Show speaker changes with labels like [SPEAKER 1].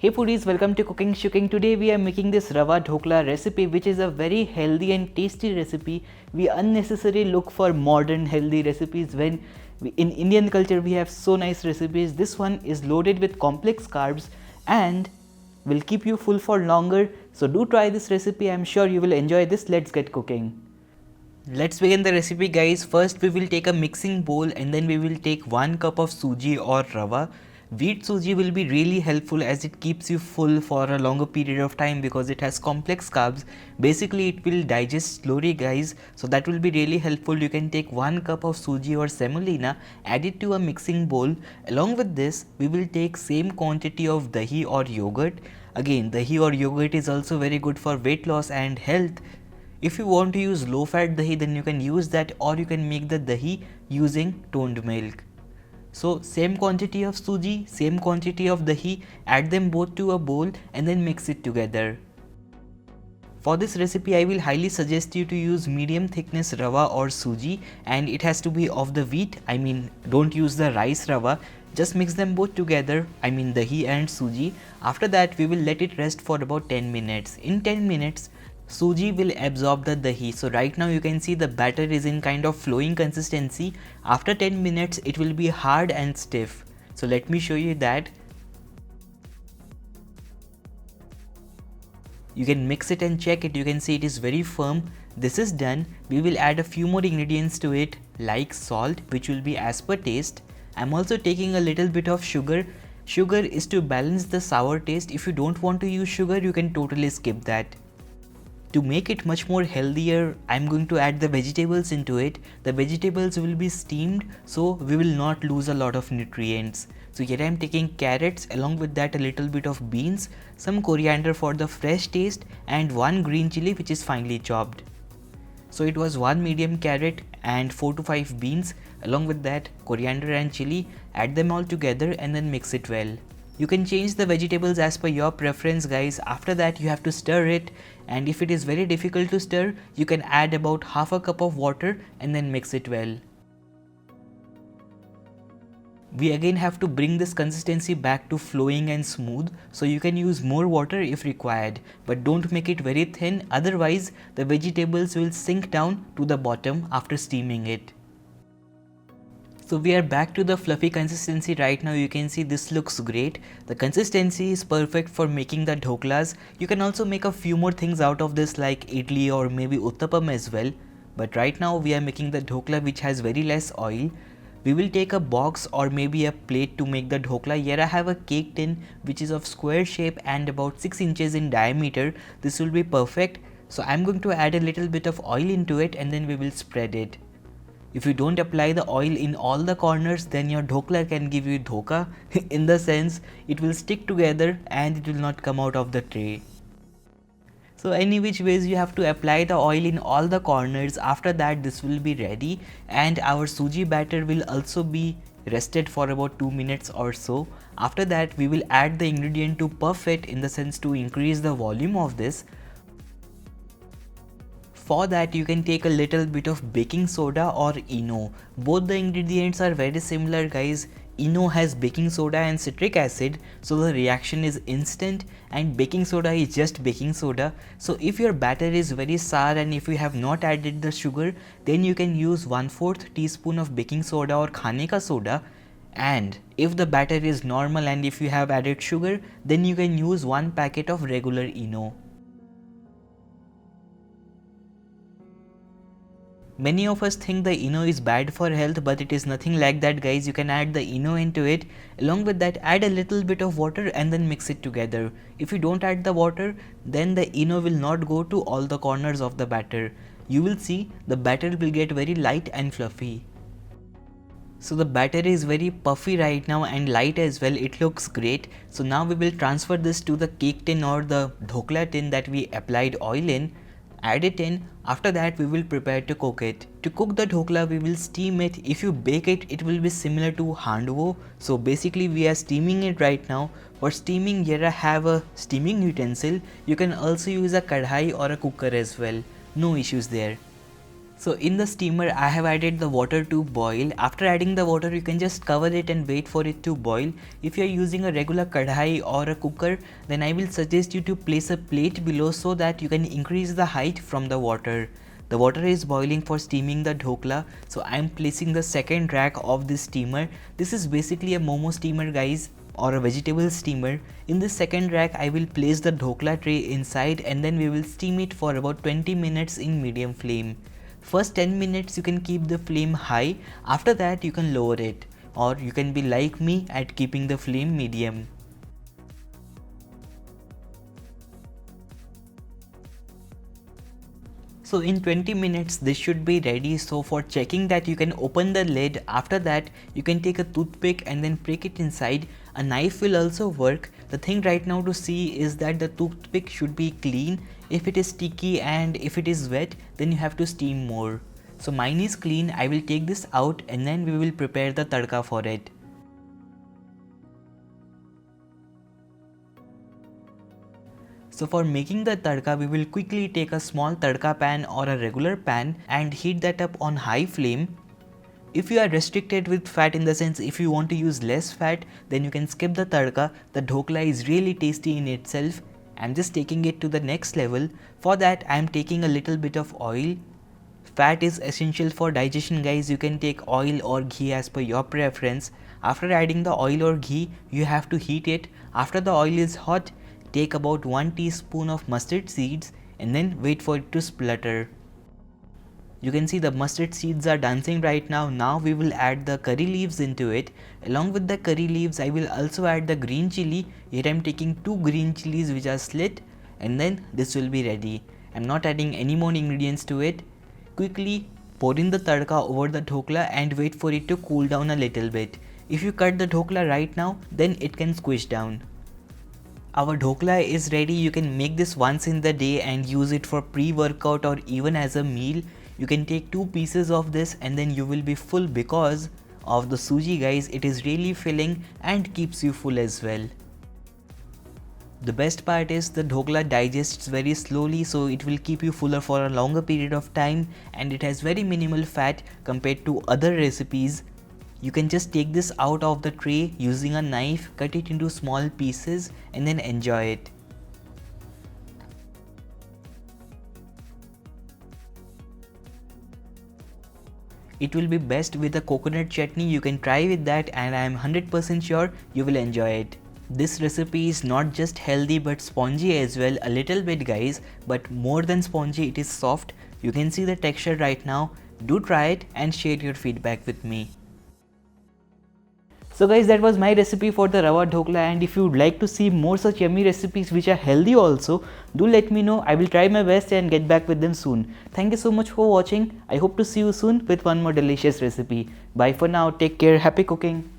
[SPEAKER 1] Hey foodies, welcome to Cooking Shooking. Today we are making this Rava Dhokla recipe, which is a very healthy and tasty recipe. We unnecessarily look for modern healthy recipes when in Indian culture we have so nice recipes. This one is loaded with complex carbs and will keep you full for longer. So do try this recipe. I'm sure you will enjoy this. Let's get cooking. Let's begin the recipe, guys. First we will take a mixing bowl and then we will take 1 cup of suji or rava. Wheat suji will be really helpful as it keeps you full for a longer period of time because it has complex carbs. Basically it will digest slowly, guys, so that will be really helpful. You can take 1 cup of suji or semolina, add it to a mixing bowl. Along with this we will take same quantity of dahi or yogurt. Again, dahi or yogurt is also very good for weight loss and health. If you want to use low fat dahi, then you can use that, or you can make the dahi using toned milk. So same quantity of suji, same quantity of dahi, add them both to a bowl and then mix it together. For this recipe I will highly suggest you to use medium thickness rava or suji, and it has to be of the wheat. I mean, don't use the rice rava. Just mix them both together, I mean dahi and suji. After that we will let it rest for about 10 minutes. In 10 minutes suji will absorb the dahi. So right now you can see the batter is in kind of flowing consistency. After 10 minutes it will be hard and stiff. So let me show you that. You can mix it and check it. You can see it is very firm. This is done. We will add a few more ingredients to it, like salt, which will be as per taste. I'm also taking a little bit of sugar. Sugar is to balance the sour taste. If you don't want to use sugar, you can totally skip that. To make it much more healthier, I'm going to add the vegetables into it. The vegetables will be steamed, so we will not lose a lot of nutrients. So here I'm taking carrots, along with that a little bit of beans, some coriander for the fresh taste, and 1 green chilli which is finely chopped. So it was 1 medium carrot and 4 to 5 beans, along with that coriander and chilli. Add them all together and then mix it well. You can change the vegetables as per your preference, guys. After that you have to stir it, and if it is very difficult to stir, you can add about half a cup of water and then mix it well. We again have to bring this consistency back to flowing and smooth, so you can use more water if required, but don't make it very thin, otherwise the vegetables will sink down to the bottom after steaming it. So we are back to the fluffy consistency right now. You can see this looks great. The consistency is perfect for making the dhoklas. You can also make a few more things out of this, like idli or maybe uttapam as well. But right now we are making the dhokla which has very less oil. We will take a box or maybe a plate to make the dhokla. Here I have a cake tin which is of square shape and about 6 inches in diameter. This will be perfect. So I'm going to add a little bit of oil into it and then we will spread it. If you don't apply the oil in all the corners, then your dhokla can give you dhoka in the sense it will stick together and it will not come out of the tray. So any which ways you have to apply the oil in all the corners. After that this will be ready, and our suji batter will also be rested for about 2 minutes or so. After that we will add the ingredient to puff it, in the sense to increase the volume of this. For that you can take a little bit of baking soda or Eno. Both the ingredients are very similar, guys. Eno has baking soda and citric acid, so the reaction is instant, and baking soda is just baking soda. So if your batter is very sour and if you have not added the sugar, then you can use 1/4 teaspoon of baking soda or khane ka soda. And if the batter is normal and if you have added sugar, then you can use 1 packet of regular Eno. Many of us think the Eno is bad for health, but it is nothing like that, guys. You can add the Eno into it. Along with that, add a little bit of water and then mix it together. If you don't add the water, then the Eno will not go to all the corners of the batter. You will see the batter will get very light and fluffy. So the batter is very puffy right now and light as well. It looks great. So now we will transfer this to the cake tin or the dhokla tin that we applied oil in. Add it in. After that we will prepare to cook it. To cook the dhokla we will steam it. If you bake it, it will be similar to handwo. So basically we are steaming it right now. For steaming, here I have a steaming utensil. You can also use a kadhai or a cooker as well. No issues there. So in the steamer I have added the water to boil. After adding the water you can just cover it and wait for it to boil. If you are using a regular kadhai or a cooker, then I will suggest you to place a plate below so that you can increase the height from the water. The water is boiling for steaming the dhokla, so I am placing the second rack of this steamer. This is basically a momo steamer guys, or a vegetable steamer. In this second rack I will place the dhokla tray inside and then we will steam it for about 20 minutes in medium flame. First 10 minutes you can keep the flame high, after that you can lower it, or you can be like me at keeping the flame medium. So in 20 minutes this should be ready. So for checking that, you can open the lid. After that you can take a toothpick and then prick it inside. A knife will also work. The thing right now to see is that the toothpick should be clean. If it is sticky and if it is wet, then you have to steam more. So mine is clean. I will take this out and then we will prepare the tadka for it. So for making the tadka, we will quickly take a small tadka pan or a regular pan and heat that up on high flame. If you are restricted with fat, in the sense if you want to use less fat, then you can skip the tadka. The dhokla is really tasty in itself. I am just taking it to the next level. For that I am taking a little bit of oil. Fat is essential for digestion guys. You can take oil or ghee as per your preference. After adding the oil or ghee, you have to heat it. After the oil is hot, take about 1 teaspoon of mustard seeds and then wait for it to splutter. You can see the mustard seeds are dancing right now. Now we will add the curry leaves into it. Along with the curry leaves, I will also add the green chilli. Here I am taking 2 green chillies which are slit, and then this will be ready. I am not adding any more ingredients to it. Quickly pour in the tadka over the dhokla and wait for it to cool down a little bit. If you cut the dhokla right now, then it can squish down. Our dhokla is ready. You can make this once in the day and use it for pre-workout or even as a meal. You can take 2 pieces of this and then you will be full because of the suji guys. It is really filling and keeps you full as well. The best part is the dhokla digests very slowly, so it will keep you fuller for a longer period of time, and it has very minimal fat compared to other recipes. You can just take this out of the tray using a knife, cut it into small pieces and then enjoy it. It will be best with a coconut chutney. You can try with that and I am 100% sure you will enjoy it. This recipe is not just healthy but spongy as well, a little bit guys, but more than spongy, it is soft. You can see the texture right now. Do try it and share your feedback with me. So guys, that was my recipe for the Rava Dhokla, and if you would like to see more such yummy recipes which are healthy also, do let me know. I will try my best and get back with them soon. Thank you so much for watching. I hope to see you soon with one more delicious recipe. Bye for now. Take care. Happy cooking.